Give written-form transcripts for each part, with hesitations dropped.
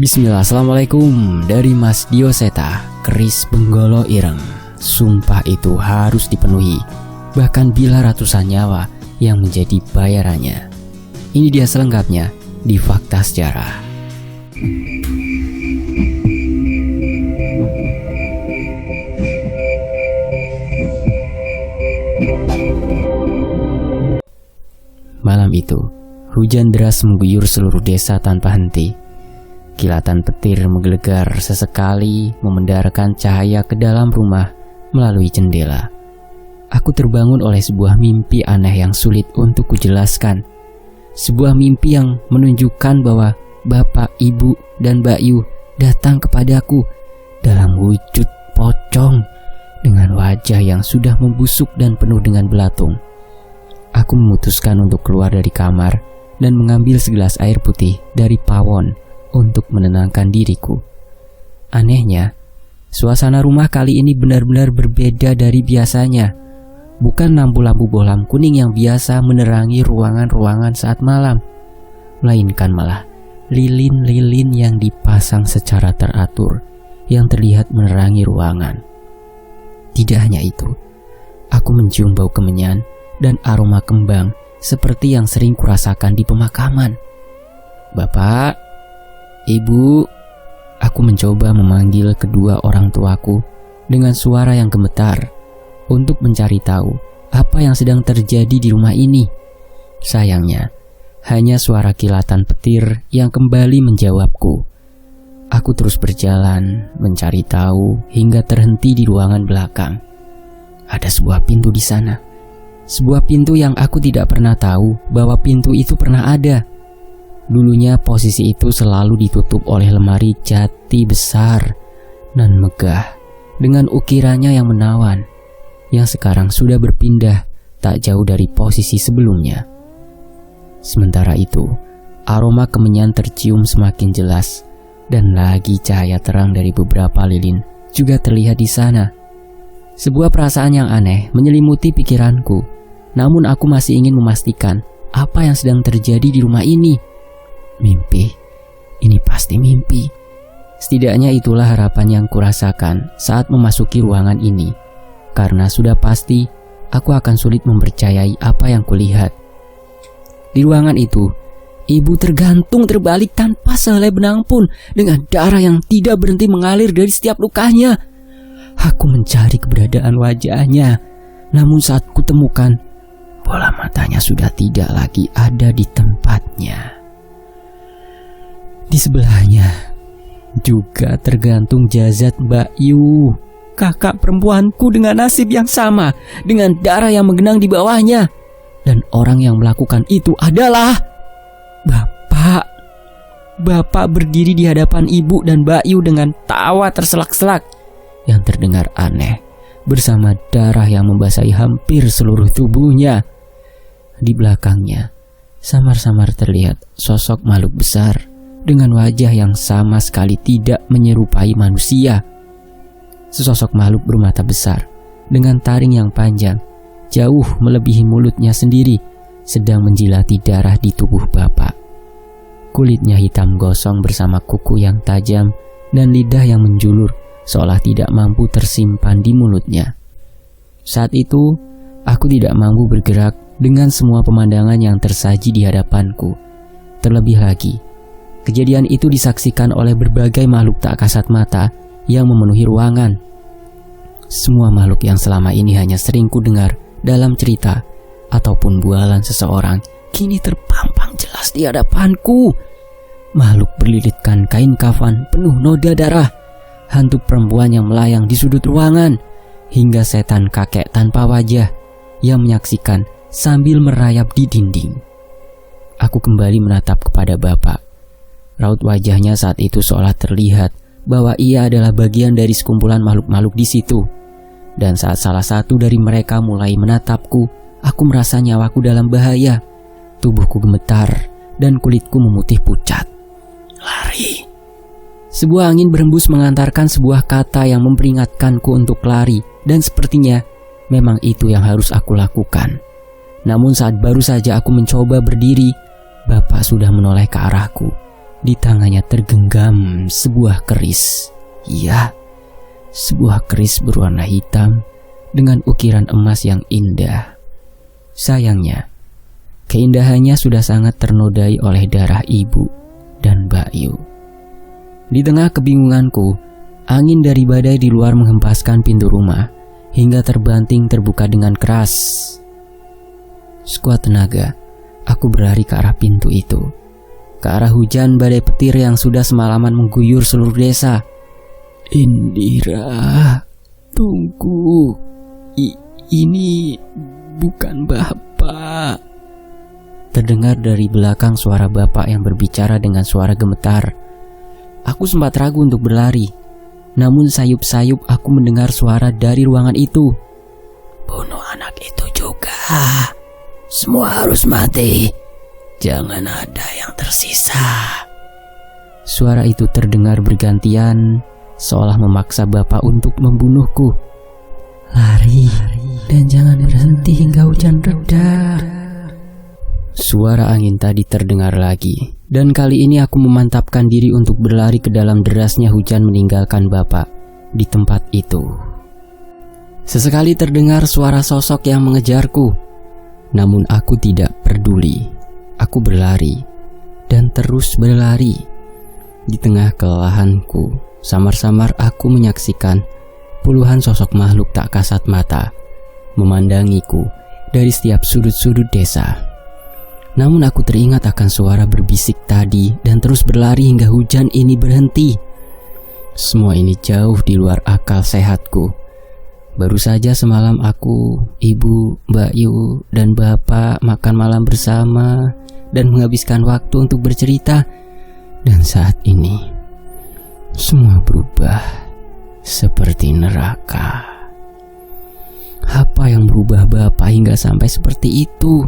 Bismillah, Assalamualaikum dari Mas Dioseta, keris Benggolo Ireng. Sumpah itu harus dipenuhi, bahkan bila ratusan nyawa yang menjadi bayarannya. Ini dia selengkapnya di Fakta Sejarah. Malam itu, hujan deras mengguyur seluruh desa tanpa henti. Kilatan petir menggelegar sesekali memendarkan cahaya ke dalam rumah melalui jendela. Aku terbangun oleh sebuah mimpi aneh yang sulit untuk kujelaskan. Sebuah mimpi yang menunjukkan bahwa Bapak, Ibu, dan Mbak Yu datang kepadaku dalam wujud pocong dengan wajah yang sudah membusuk dan penuh dengan belatung. Aku memutuskan untuk keluar dari kamar dan mengambil segelas air putih dari pawon untuk menenangkan diriku. Anehnya, suasana rumah kali ini benar-benar berbeda dari biasanya. Bukan lampu-lampu bohlam kuning yang biasa menerangi ruangan-ruangan saat malam, melainkan malah lilin-lilin yang dipasang secara teratur yang terlihat menerangi ruangan. Tidak hanya itu, aku mencium bau kemenyan dan aroma kembang seperti yang sering kurasakan di pemakaman. Bapak, Ibu, aku mencoba memanggil kedua orang tuaku dengan suara yang gemetar untuk mencari tahu apa yang sedang terjadi di rumah ini. Sayangnya, hanya suara kilatan petir yang kembali menjawabku. Aku terus berjalan mencari tahu hingga terhenti di ruangan belakang. Ada sebuah pintu di sana. Sebuah pintu yang aku tidak pernah tahu bahwa pintu itu pernah ada. Dulunya posisi itu selalu ditutup oleh lemari jati besar dan megah dengan ukirannya yang menawan, yang sekarang sudah berpindah tak jauh dari posisi sebelumnya. Sementara itu, aroma kemenyan tercium semakin jelas dan lagi cahaya terang dari beberapa lilin juga terlihat di sana. Sebuah perasaan yang aneh menyelimuti pikiranku, namun aku masih ingin memastikan apa yang sedang terjadi di rumah ini. Mimpi, ini pasti mimpi. Setidaknya itulah harapan yang kurasakan saat memasuki ruangan ini, karena sudah pasti aku akan sulit mempercayai apa yang kulihat. Di ruangan itu, ibu tergantung terbalik tanpa sehelai benang pun dengan darah yang tidak berhenti mengalir dari setiap lukanya. Aku mencari keberadaan wajahnya, namun saat kutemukan, bola matanya sudah tidak lagi ada di tempatnya. Di sebelahnya juga tergantung jasad Mbak Yu, kakak perempuanku dengan nasib yang sama, dengan darah yang menggenang di bawahnya. Dan orang yang melakukan itu adalah Bapak. Bapak berdiri di hadapan Ibu dan Mbak Yu dengan tawa terselak-selak yang terdengar aneh, bersama darah yang membasahi hampir seluruh tubuhnya. Di belakangnya samar-samar terlihat sosok makhluk besar dengan wajah yang sama sekali tidak menyerupai manusia. Sesosok makhluk bermata besar dengan taring yang panjang, jauh melebihi mulutnya sendiri, sedang menjilati darah di tubuh Bapak. Kulitnya hitam gosong bersama kuku yang tajam dan lidah yang menjulur seolah tidak mampu tersimpan di mulutnya. Saat itu, aku tidak mampu bergerak dengan semua pemandangan yang tersaji di hadapanku. Terlebih lagi, kejadian itu disaksikan oleh berbagai makhluk tak kasat mata yang memenuhi ruangan. Semua makhluk yang selama ini hanya sering ku dengar dalam cerita ataupun bualan seseorang kini terpampang jelas di hadapanku. Makhluk berlilitkan kain kafan penuh noda darah, hantu perempuan yang melayang di sudut ruangan, hingga setan kakek tanpa wajah yang menyaksikan sambil merayap di dinding. Aku kembali menatap kepada Bapak. Raut wajahnya saat itu seolah terlihat bahwa ia adalah bagian dari sekumpulan makhluk-makhluk di situ. Dan saat salah satu dari mereka mulai menatapku, aku merasa nyawaku dalam bahaya. Tubuhku gemetar dan kulitku memutih pucat. Lari. Sebuah angin berhembus mengantarkan sebuah kata yang memperingatkanku untuk lari, dan sepertinya memang itu yang harus aku lakukan. Namun saat baru saja aku mencoba berdiri, Bapak sudah menoleh ke arahku. Di tangannya tergenggam sebuah keris. Iya, sebuah keris berwarna hitam dengan ukiran emas yang indah. Sayangnya, keindahannya sudah sangat ternodai oleh darah ibu dan Bayu. Di tengah kebingunganku, angin dari badai di luar menghempaskan pintu rumah hingga terbanting terbuka dengan keras. Sekuat tenaga, aku berlari ke arah pintu itu, ke arah hujan badai petir yang sudah semalaman mengguyur seluruh desa. Indira, tunggu. Ini bukan Bapak. Terdengar dari belakang suara bapak yang berbicara dengan suara gemetar. Aku sempat ragu untuk berlari, namun sayup-sayup aku mendengar suara dari ruangan itu. Bunuh anak itu juga. Semua harus mati. Jangan ada yang tersisa. Suara itu terdengar bergantian, seolah memaksa bapak untuk membunuhku. Lari dan jangan berhenti hingga hujan reda. Suara angin tadi terdengar lagi, dan kali ini aku memantapkan diri untuk berlari ke dalam derasnya hujan meninggalkan bapak di tempat itu. Sesekali terdengar suara sosok yang mengejarku, namun aku tidak peduli. Aku berlari dan terus berlari. Di tengah kelelahanku, samar-samar aku menyaksikan puluhan sosok makhluk tak kasat mata memandangiku dari setiap sudut-sudut desa. Namun aku teringat akan suara berbisik tadi dan terus berlari hingga hujan ini berhenti. Semua ini jauh di luar akal sehatku. Baru saja semalam aku, ibu, Mbak Yu, dan bapak makan malam bersama dan menghabiskan waktu untuk bercerita. Dan saat ini semua berubah seperti neraka. Apa yang berubah bapak hingga sampai seperti itu?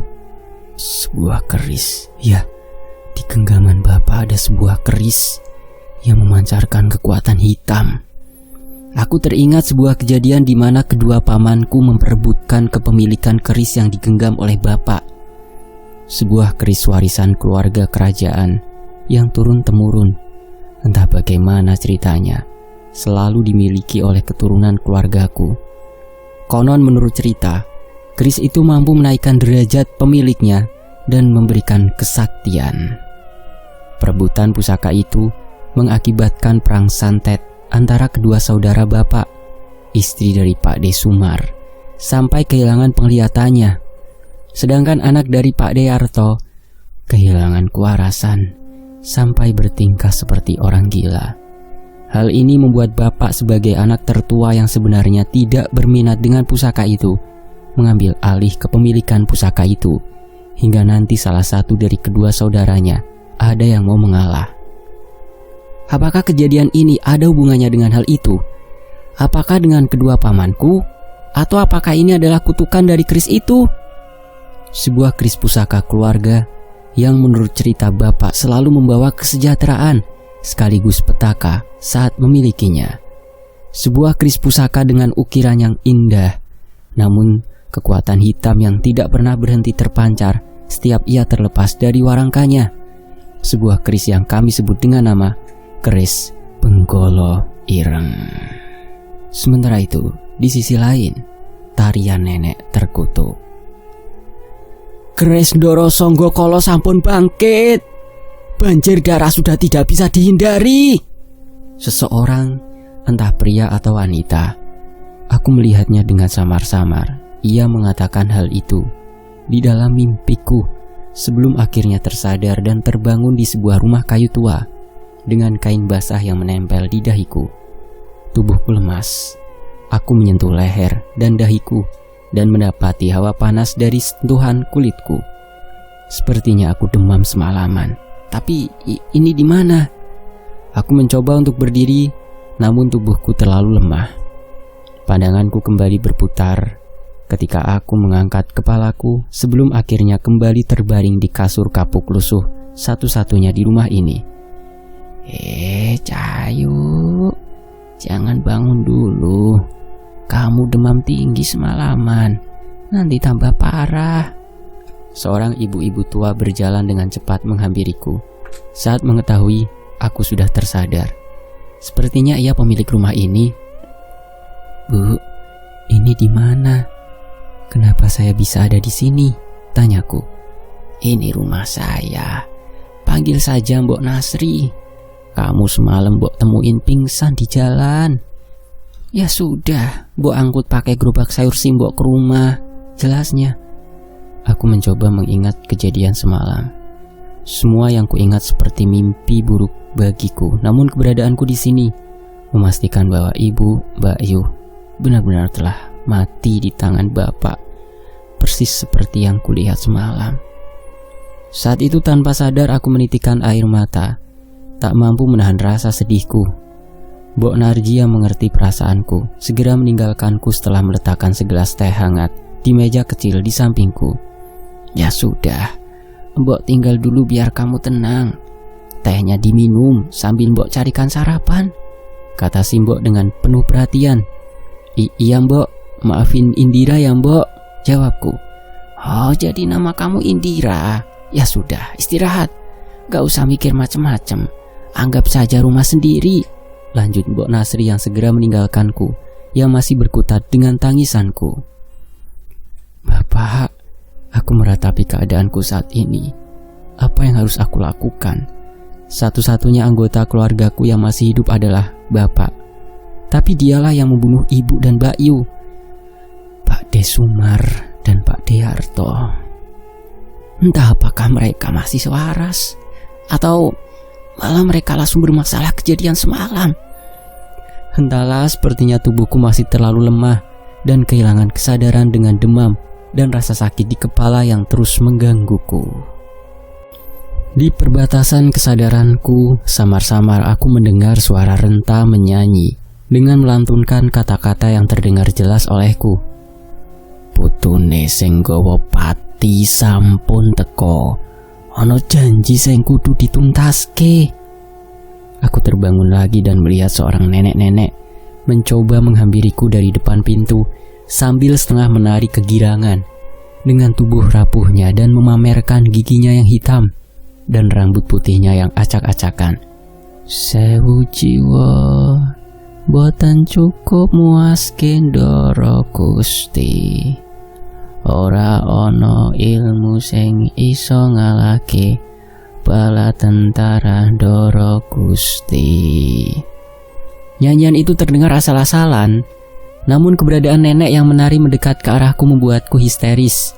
Sebuah keris. Ya, di genggaman bapak ada sebuah keris yang memancarkan kekuatan hitam. Aku teringat sebuah kejadian di mana kedua pamanku memperebutkan kepemilikan keris yang digenggam oleh bapak. Sebuah keris warisan keluarga kerajaan yang turun-temurun. Entah bagaimana ceritanya, selalu dimiliki oleh keturunan keluargaku. Konon menurut cerita, keris itu mampu menaikkan derajat pemiliknya dan memberikan kesaktian. Perebutan pusaka itu mengakibatkan perang santet antara kedua saudara bapak, istri dari Pak De Sumar, sampai kehilangan penglihatannya. Sedangkan anak dari Pak De Arto kehilangan kewarasan sampai bertingkah seperti orang gila. Hal ini membuat bapak sebagai anak tertua yang sebenarnya tidak berminat dengan pusaka itu mengambil alih kepemilikan pusaka itu, hingga nanti salah satu dari kedua saudaranya ada yang mau mengalah. Apakah kejadian ini ada hubungannya dengan hal itu? Apakah dengan kedua pamanku? Atau apakah ini adalah kutukan dari keris itu? Sebuah keris pusaka keluarga yang menurut cerita bapak selalu membawa kesejahteraan sekaligus petaka saat memilikinya. Sebuah keris pusaka dengan ukiran yang indah, namun kekuatan hitam yang tidak pernah berhenti terpancar setiap ia terlepas dari warangkanya. Sebuah keris yang kami sebut dengan nama keris Penggolo Ireng. Sementara itu, di sisi lain, tarian nenek terkutuk. Keris Ndoro Songgo Kolo sampun bangkit. Banjir darah sudah tidak bisa dihindari. Seseorang, entah pria atau wanita, aku melihatnya dengan samar-samar. Ia mengatakan hal itu di dalam mimpiku sebelum akhirnya tersadar dan terbangun di sebuah rumah kayu tua dengan kain basah yang menempel di dahiku. Tubuhku lemas. Aku menyentuh leher dan dahiku dan mendapati hawa panas dari sentuhan kulitku. Sepertinya aku demam semalaman. Tapi ini di mana? Aku mencoba untuk berdiri, namun tubuhku terlalu lemah. Pandanganku kembali berputar ketika aku mengangkat kepalaku sebelum akhirnya kembali terbaring di kasur kapuk lusuh satu-satunya di rumah ini. Cahayu, jangan bangun dulu. Kamu demam tinggi semalaman, nanti tambah parah. Seorang ibu-ibu tua berjalan dengan cepat menghampiriku saat mengetahui aku sudah tersadar. Sepertinya ia pemilik rumah ini. "Bu, ini di mana? Kenapa saya bisa ada di sini?" tanyaku. "Ini rumah saya. Panggil saja Mbok Nasri. Kamu semalam Mbok temuin pingsan di jalan." "Ya sudah, Mbok angkut pakai gerobak sayur si Mbok ke rumah," jelasnya. Aku mencoba mengingat kejadian semalam. Semua yang kuingat seperti mimpi buruk bagiku. Namun keberadaanku di sini memastikan bahwa ibu, Mbak Yu, benar-benar telah mati di tangan Bapak, persis seperti yang kulihat semalam. Saat itu tanpa sadar aku menitikkan air mata, tak mampu menahan rasa sedihku. Mbok Narji yang mengerti perasaanku segera meninggalkanku setelah meletakkan segelas teh hangat di meja kecil di sampingku. "Ya sudah, Mbok tinggal dulu biar kamu tenang. Tehnya diminum sambil Mbok carikan sarapan," kata si Mbok dengan penuh perhatian. Iya Mbok, maafin Indira ya Mbok," jawabku. "Oh, jadi nama kamu Indira? Ya sudah, istirahat. Gak usah mikir macem-macem. Anggap saja rumah sendiri," lanjut Mbok Nasri yang segera meninggalkanku, yang masih berkutat dengan tangisanku. "Bapak," aku meratapi keadaanku saat ini. Apa yang harus aku lakukan? Satu-satunya anggota keluargaku yang masih hidup adalah Bapak. Tapi dialah yang membunuh Ibu dan Mbak Yu, Pak Desumar dan Pak Deharto. Entah apakah mereka masih waras, atau malah mereka langsung bermasalah kejadian semalam. Entahlah, sepertinya tubuhku masih terlalu lemah dan kehilangan kesadaran dengan demam dan rasa sakit di kepala yang terus menggangguku. Di perbatasan kesadaranku, samar-samar aku mendengar suara renta menyanyi dengan melantunkan kata-kata yang terdengar jelas olehku. "Putune sing gawa pati sampun teko. Ana janji sing kudu dituntaske." Aku terbangun lagi dan melihat seorang nenek-nenek mencoba menghampiriku dari depan pintu sambil setengah menari kegirangan dengan tubuh rapuhnya dan memamerkan giginya yang hitam dan rambut putihnya yang acak-acakan. "Sewu jiwa boten cukup muaske ndara Gusti. Ora ana ilmu sing iso ngalahke bala tentara ndara Gusti." Nyanyian itu terdengar asal-asalan, namun keberadaan nenek yang menari mendekat ke arahku membuatku histeris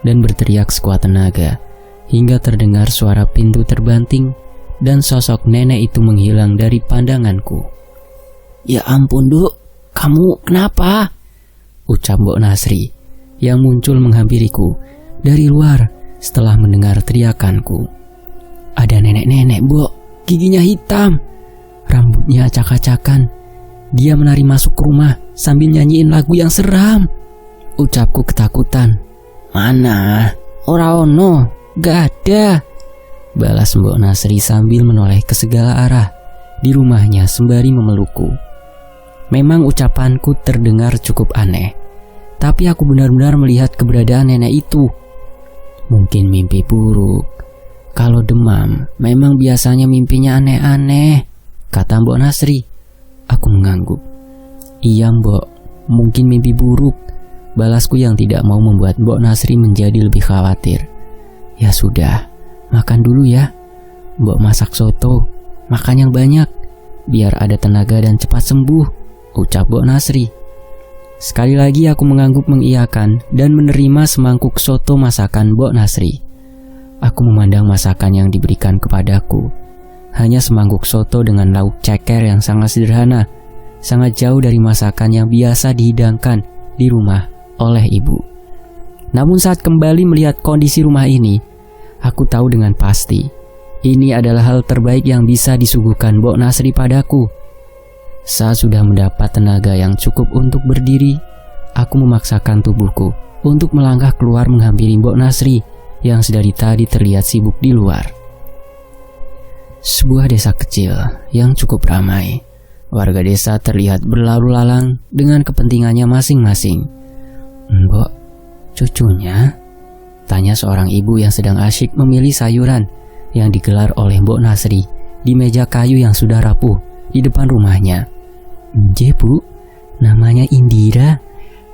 dan berteriak sekuat tenaga hingga terdengar suara pintu terbanting dan sosok nenek itu menghilang dari pandanganku. "Ya ampun, Duk, kamu kenapa?" ucap Mbok Nasri yang muncul menghampiriku dari luar setelah mendengar teriakanku. "Ada nenek-nenek, Mbok, giginya hitam, rambutnya acak-acakan. Dia menari masuk ke rumah sambil nyanyiin lagu yang seram," ucapku ketakutan. "Mana? Ora ono, gak ada," balas Mbok Nasri sambil menoleh ke segala arah di rumahnya sembari memelukku. Memang ucapanku terdengar cukup aneh, tapi aku benar-benar melihat keberadaan nenek itu. Mungkin mimpi buruk. Kalau demam, memang biasanya mimpinya aneh-aneh, kata Mbok Nasri. Aku mengangguk. "Iya Mbok, mungkin mimpi buruk," balasku yang tidak mau membuat Mbok Nasri menjadi lebih khawatir. "Ya sudah, makan dulu ya. Mbok masak soto, makan yang banyak, biar ada tenaga dan cepat sembuh," ucap Mbok Nasri. Sekali lagi aku mengangguk mengiyakan dan menerima semangkuk soto masakan Mbok Nasri. Aku memandang masakan yang diberikan kepadaku. Hanya semangkuk soto dengan lauk ceker yang sangat sederhana, sangat jauh dari masakan yang biasa dihidangkan di rumah oleh ibu. Namun saat kembali melihat kondisi rumah ini, aku tahu dengan pasti ini adalah hal terbaik yang bisa disuguhkan Mbok Nasri padaku. Saat sudah mendapat tenaga yang cukup untuk berdiri, aku memaksakan tubuhku untuk melangkah keluar menghampiri Mbok Nasri yang sedari tadi terlihat sibuk di luar. Sebuah desa kecil yang cukup ramai. Warga desa terlihat berlalu lalang dengan kepentingannya masing-masing. "Mbok, cucunya?" tanya seorang ibu yang sedang asyik memilih sayuran yang digelar oleh Mbok Nasri di meja kayu yang sudah rapuh di depan rumahnya. "Nje Bu, namanya Indira.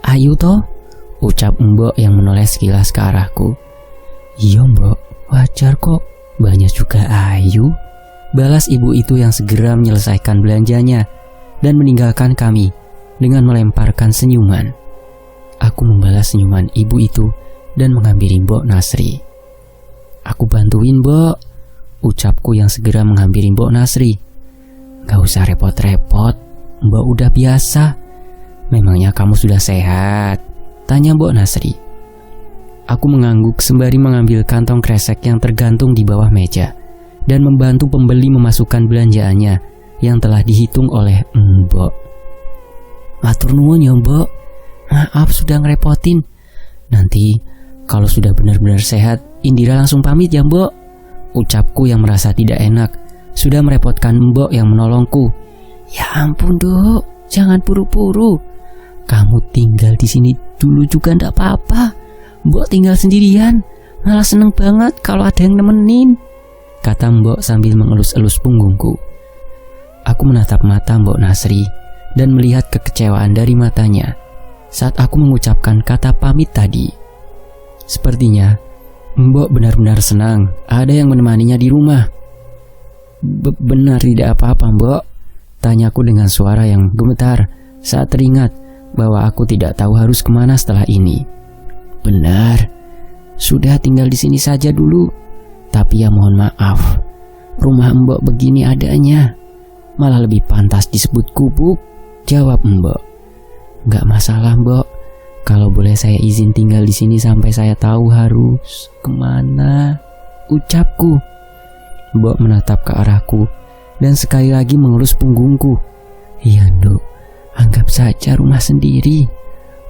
Ayu toh?" ucap Mbok yang menoleh sekilas ke arahku. "Iya Mbok, wajar kok, banyak juga Ayu," balas ibu itu yang segera menyelesaikan belanjanya dan meninggalkan kami dengan melemparkan senyuman. Aku membalas senyuman ibu itu dan menghampiri Mbok Nasri. "Aku bantuin Mbok," ucapku yang segera menghampiri Mbok Nasri. "Gak usah repot-repot, Mbok udah biasa. Memangnya kamu sudah sehat?" tanya Mbok Nasri. Aku mengangguk sembari mengambil kantong kresek yang tergantung di bawah meja dan membantu pembeli memasukkan belanjaannya yang telah dihitung oleh Mbok. "Matur nuwun ya Mbok, maaf sudah ngerepotin. Nanti kalau sudah benar-benar sehat, Indira langsung pamit ya Mbok," ucapku yang merasa tidak enak sudah merepotkan Mbok yang menolongku. "Ya ampun Dok, jangan buru-buru. Kamu tinggal di sini dulu juga ndak apa-apa. Mbok tinggal sendirian, malah seneng banget kalau ada yang nemenin," kata Mbok sambil mengelus-elus punggungku. Aku menatap mata Mbok Nasri dan melihat kekecewaan dari matanya saat aku mengucapkan kata pamit tadi. Sepertinya Mbok benar-benar senang ada yang menemaninya di rumah. Benar tidak apa-apa Mbok?" tanyaku dengan suara yang gemetar saat teringat bahwa aku tidak tahu harus kemana setelah ini. "Benar, sudah tinggal di sini saja dulu. Tapi ya mohon maaf, rumah Mbok begini adanya, malah lebih pantas disebut gubuk," jawab Mbok. "Gak masalah Mbok, kalau boleh saya izin tinggal di sini sampai saya tahu harus kemana," ucapku. Mbok menatap ke arahku dan sekali lagi mengelus punggungku. "Iya Nduk, anggap saja rumah sendiri.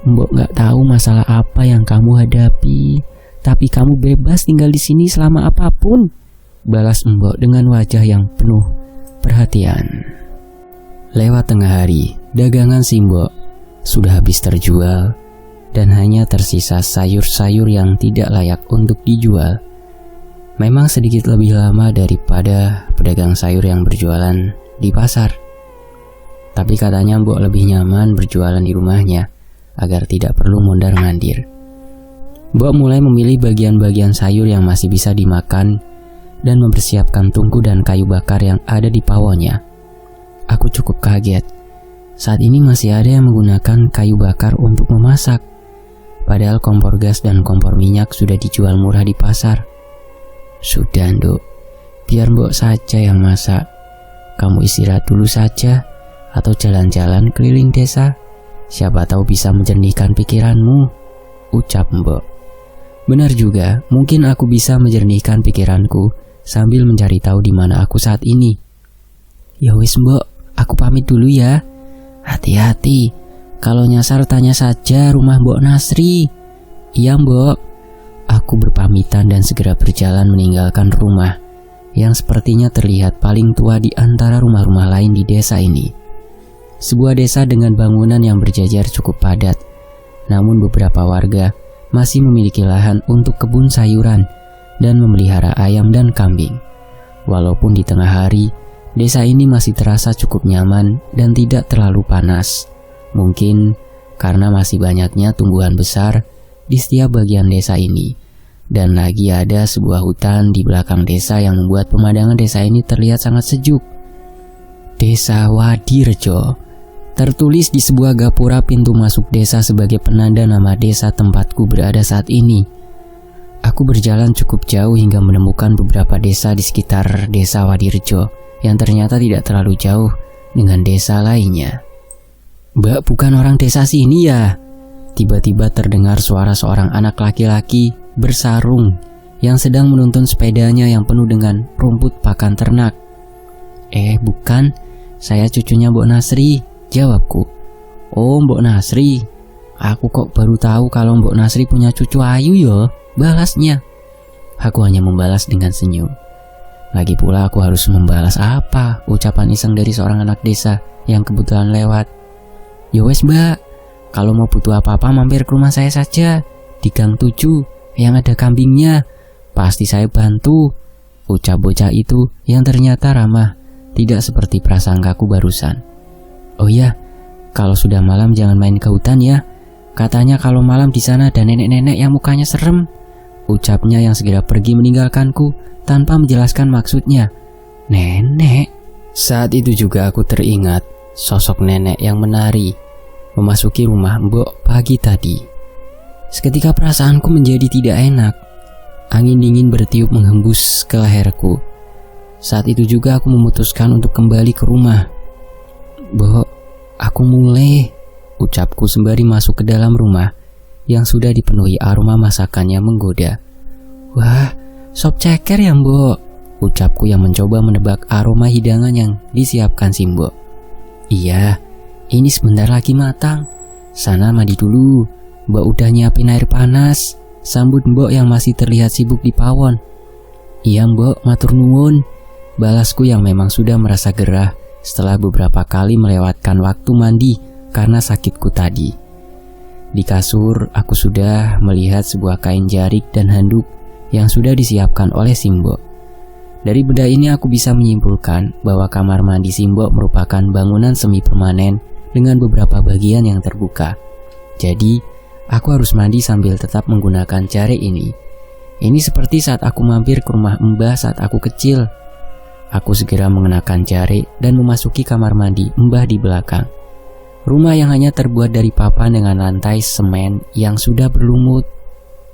Mbok gak tahu masalah apa yang kamu hadapi, tapi kamu bebas tinggal di sini selama apapun," balas Mbok dengan wajah yang penuh perhatian. Lewat tengah hari, dagangan si Mbok sudah habis terjual dan hanya tersisa sayur-sayur yang tidak layak untuk dijual. Memang sedikit lebih lama daripada pedagang sayur yang berjualan di pasar. Tapi katanya Mbok lebih nyaman berjualan di rumahnya agar tidak perlu mondar-mandir. Mbok mulai memilih bagian-bagian sayur yang masih bisa dimakan dan mempersiapkan tungku dan kayu bakar yang ada di pawonnya. Aku cukup kaget. Saat ini masih ada yang menggunakan kayu bakar untuk memasak, padahal kompor gas dan kompor minyak sudah dijual murah di pasar. "Sudah Nduk, biar Mbok saja yang masak. Kamu istirahat dulu saja atau jalan-jalan keliling desa. Siapa tahu bisa menjernihkan pikiranmu," ucap Mbok. Benar juga, mungkin aku bisa menjernihkan pikiranku sambil mencari tahu di mana aku saat ini. "Ya wis Mbok, aku pamit dulu ya. Hati-hati, kalau nyasar tanya saja rumah Mbok Nasri." "Iya Mbok." Aku berpamitan dan segera berjalan meninggalkan rumah yang sepertinya terlihat paling tua di antara rumah-rumah lain di desa ini. Sebuah desa dengan bangunan yang berjajar cukup padat, namun beberapa warga masih memiliki lahan untuk kebun sayuran dan memelihara ayam dan kambing. Walaupun di tengah hari, desa ini masih terasa cukup nyaman dan tidak terlalu panas. Mungkin karena masih banyaknya tumbuhan besar di setiap bagian desa ini. Dan lagi ada sebuah hutan di belakang desa yang membuat pemandangan desa ini terlihat sangat sejuk. Desa Wadirejo tertulis di sebuah gapura pintu masuk desa sebagai penanda nama desa tempatku berada saat ini. Aku berjalan cukup jauh hingga menemukan beberapa desa di sekitar desa Wadirejo yang ternyata tidak terlalu jauh dengan desa lainnya. "Mbak bukan orang desa sini ya?" Tiba-tiba terdengar suara seorang anak laki-laki bersarung yang sedang menuntun sepedanya yang penuh dengan rumput pakan ternak. Bukan, saya cucunya Mbok Nasri," jawabku. "Oh, Mbok Nasri. Aku kok baru tahu kalau Mbok Nasri punya cucu ayu ya," balasnya. Aku hanya membalas dengan senyum. Lagi pula aku harus membalas apa ucapan iseng dari seorang anak desa yang kebetulan lewat. "Ya wes Mbak, kalau mau butuh apa-apa mampir ke rumah saya saja di Gang 7 yang ada kambingnya. Pasti saya bantu," ucap bocah itu yang ternyata ramah, tidak seperti prasangkaku barusan. Oh iya, kalau sudah malam jangan main ke hutan ya. Katanya kalau malam di sana ada nenek-nenek yang mukanya serem. Ucapnya yang segera pergi meninggalkanku tanpa menjelaskan maksudnya. Nenek? Saat itu juga aku teringat sosok nenek yang menari memasuki rumah Mbok pagi tadi. Seketika perasaanku menjadi tidak enak. Angin dingin bertiup menghembus ke leherku. Saat itu juga aku memutuskan untuk kembali ke rumah. Mbok, aku mulai, ucapku sembari masuk ke dalam rumah yang sudah dipenuhi aroma masakannya menggoda. Wah, sop ceker ya Mbok, ucapku yang mencoba menebak aroma hidangan yang disiapkan si Mbok. Iya, ini sebentar lagi matang. Sana mandi dulu, Mbok udah nyiapin air panas, sambut Mbok yang masih terlihat sibuk di pawon. Iya Mbok, matur nuwun, balasku yang memang sudah merasa gerah setelah beberapa kali melewatkan waktu mandi karena sakitku tadi. Di kasur, aku sudah melihat sebuah kain jarik dan handuk yang sudah disiapkan oleh Simbo. Dari benda ini aku bisa menyimpulkan bahwa kamar mandi Simbo merupakan bangunan semi permanen dengan beberapa bagian yang terbuka. Jadi, aku harus mandi sambil tetap menggunakan jarik ini. Ini seperti saat aku mampir ke rumah Mbah saat aku kecil. Aku segera mengenakan jarik dan memasuki kamar mandi Mbah di belakang. Rumah yang hanya terbuat dari papan dengan lantai semen yang sudah berlumut.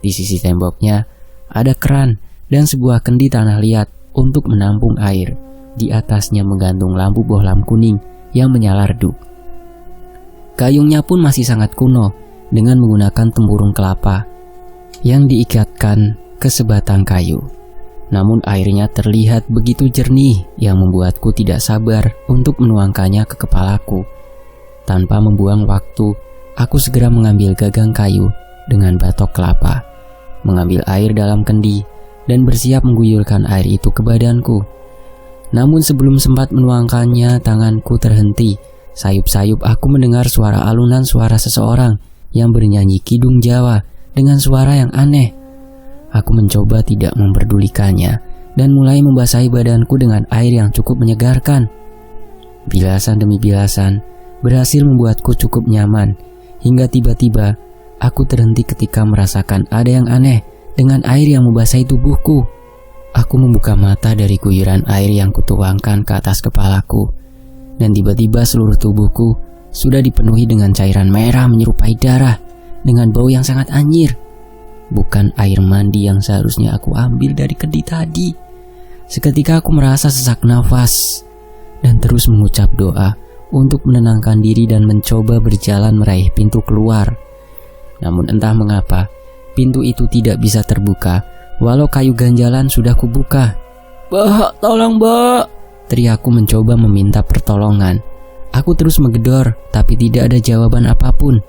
Di sisi temboknya ada keran dan sebuah kendi tanah liat untuk menampung air. Di atasnya menggantung lampu bohlam kuning yang menyala redup. Gayungnya pun masih sangat kuno dengan menggunakan tempurung kelapa yang diikatkan ke sebatang kayu. Namun airnya terlihat begitu jernih yang membuatku tidak sabar untuk menuangkannya ke kepalaku. Tanpa membuang waktu, aku segera mengambil gagang kayu dengan batok kelapa, mengambil air dalam kendi, dan bersiap mengguyurkan air itu ke badanku. Namun sebelum sempat menuangkannya, tanganku terhenti. Sayup-sayup aku mendengar suara alunan suara seseorang yang bernyanyi kidung Jawa dengan suara yang aneh. Aku mencoba tidak memperdulikannya dan mulai membasahi badanku dengan air yang cukup menyegarkan. Bilasan demi bilasan berhasil membuatku cukup nyaman, hingga tiba-tiba aku terhenti ketika merasakan ada yang aneh dengan air yang membasahi tubuhku. Aku membuka mata dari guyuran air yang kutuangkan ke atas kepalaku, dan tiba-tiba seluruh tubuhku sudah dipenuhi dengan cairan merah menyerupai darah dengan bau yang sangat anyir. Bukan air mandi yang seharusnya aku ambil dari kendi tadi. Seketika aku merasa sesak nafas dan terus mengucap doa untuk menenangkan diri dan mencoba berjalan meraih pintu keluar. Namun entah mengapa, pintu itu tidak bisa terbuka, walau kayu ganjalan sudah kubuka. "Mbak, tolong Mbak!" teriakku mencoba meminta pertolongan. Aku terus menggedor, tapi tidak ada jawaban apapun.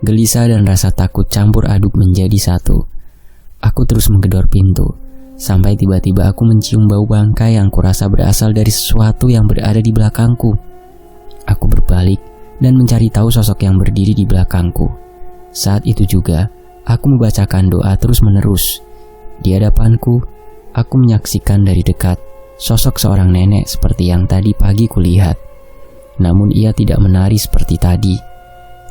Gelisah dan rasa takut campur aduk menjadi satu. Aku terus menggedor pintu, sampai tiba-tiba aku mencium bau bangkai yang kurasa berasal dari sesuatu yang berada di belakangku. Aku berbalik dan mencari tahu sosok yang berdiri di belakangku. Saat itu juga, aku membacakan doa terus-menerus. Di hadapanku, aku menyaksikan dari dekat sosok seorang nenek seperti yang tadi pagi kulihat. Namun ia tidak menari seperti tadi.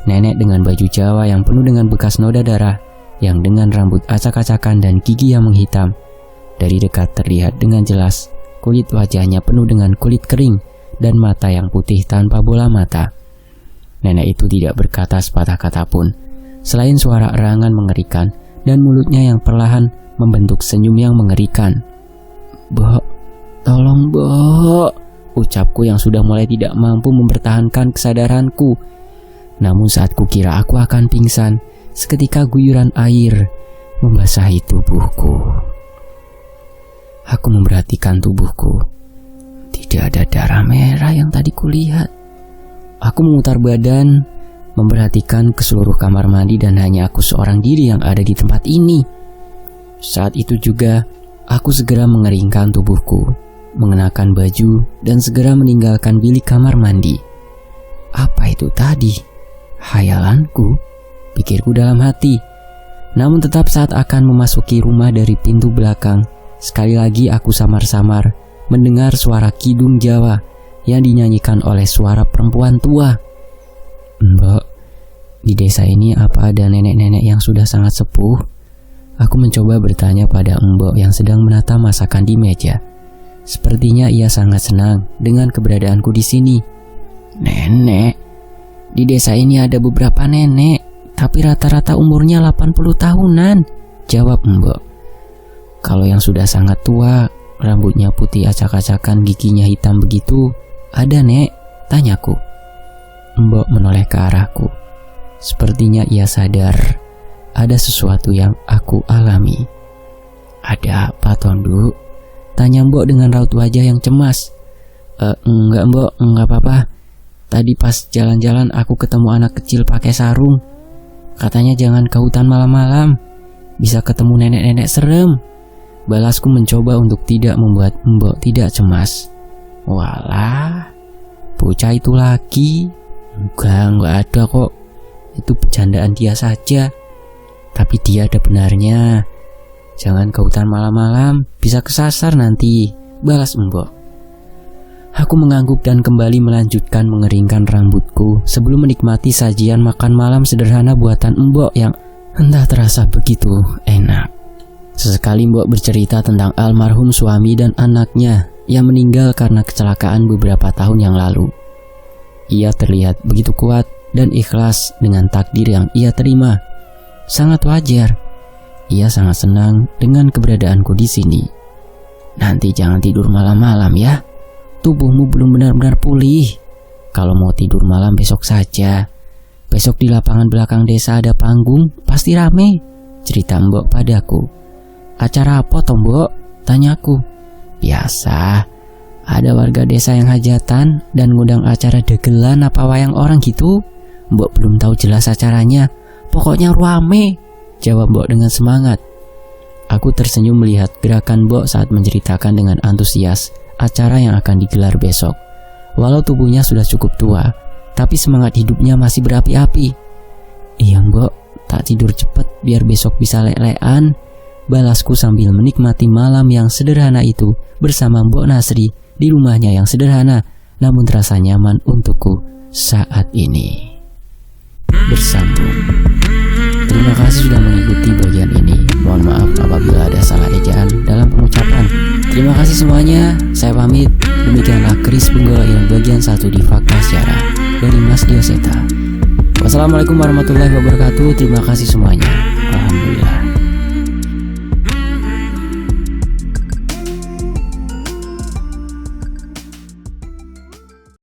Nenek dengan baju Jawa yang penuh dengan bekas noda darah, yang dengan rambut acak-acakan dan gigi yang menghitam. Dari dekat terlihat dengan jelas kulit wajahnya penuh dengan kulit kering dan mata yang putih tanpa bola mata. Nenek itu tidak berkata sepatah kata pun, selain suara erangan mengerikan dan mulutnya yang perlahan membentuk senyum yang mengerikan. "Mbok, tolong Mbok," ucapku yang sudah mulai tidak mampu mempertahankan kesadaranku. Namun saat kukira aku akan pingsan, seketika guyuran air membasahi tubuhku. Aku memperhatikan tubuhku. Tidak ada darah merah yang tadi kulihat. Aku memutar badan, memperhatikan ke seluruh kamar mandi dan hanya aku seorang diri yang ada di tempat ini. Saat itu juga, aku segera mengeringkan tubuhku, mengenakan baju, dan segera meninggalkan bilik kamar mandi. Apa itu tadi? Hayalanku? Pikirku dalam hati. Namun tetap saat akan memasuki rumah dari pintu belakang, Sekali lagi aku samar-samar mendengar suara kidung Jawa yang dinyanyikan oleh suara perempuan tua. Mbok, di desa ini apa ada nenek-nenek yang sudah sangat sepuh? Aku mencoba bertanya pada Mbok yang sedang menata masakan di meja. Sepertinya ia sangat senang dengan keberadaanku di sini. Nenek, di desa ini ada beberapa nenek, tapi rata-rata umurnya 80 tahunan, jawab Mbok. Kalau yang sudah sangat tua, rambutnya putih acak-acakan, giginya hitam begitu, ada nek? Tanyaku. Mbok menoleh ke arahku. Sepertinya ia sadar ada sesuatu yang aku alami. Ada apa, Tondu? Tanya Mbok dengan raut wajah yang cemas. Enggak Mbok, enggak apa-apa. Tadi pas jalan-jalan aku ketemu anak kecil pakai sarung. Katanya jangan ke hutan malam-malam, bisa ketemu nenek-nenek serem. Balasku mencoba untuk tidak membuat Mbok tidak cemas. Walah, bocah itu lagi. Enggak ada kok. Itu bercandaan dia saja. Tapi dia ada benarnya. Jangan ke hutan malam-malam, bisa kesasar nanti, balas Mbok. Aku mengangguk dan kembali melanjutkan mengeringkan rambutku sebelum menikmati sajian makan malam sederhana buatan Mbok yang entah terasa begitu enak. Sesekali Mbok bercerita tentang almarhum suami dan anaknya yang meninggal karena kecelakaan beberapa tahun yang lalu. Ia terlihat begitu kuat dan ikhlas dengan takdir yang ia terima. Sangat wajar. Ia sangat senang dengan keberadaanku di sini. Nanti jangan tidur malam-malam ya. Tubuhmu belum benar-benar pulih. Kalau mau tidur malam besok saja. Besok di lapangan belakang desa ada panggung, pasti rame, cerita Mbok padaku. Acara apa toh Mbok? Tanyaku. Biasa, ada warga desa yang hajatan dan ngundang acara dagelan apa wayang orang gitu. Mbok belum tahu jelas acaranya. Pokoknya rame, jawab Mbok dengan semangat. Aku tersenyum melihat gerakan Mbok saat menceritakan dengan antusias acara yang akan digelar besok. Walau tubuhnya sudah cukup tua, tapi semangat hidupnya masih berapi-api. Iya Mbok, tak tidur cepet biar besok bisa lek-lekan, balasku sambil menikmati malam yang sederhana itu bersama Mbok Nasri di rumahnya yang sederhana namun terasa nyaman untukku saat ini. Bersambung. Terima kasih sudah mengikuti bagian ini. Mohon maaf apabila ada salah ejaan dalam pengucapan. Terima kasih semuanya. Saya pamit. Demikianlah Kris Benggala yang bagian 1 di Fakta Sejarah dari Mas Dioseta. Wassalamualaikum warahmatullahi wabarakatuh. Terima kasih semuanya.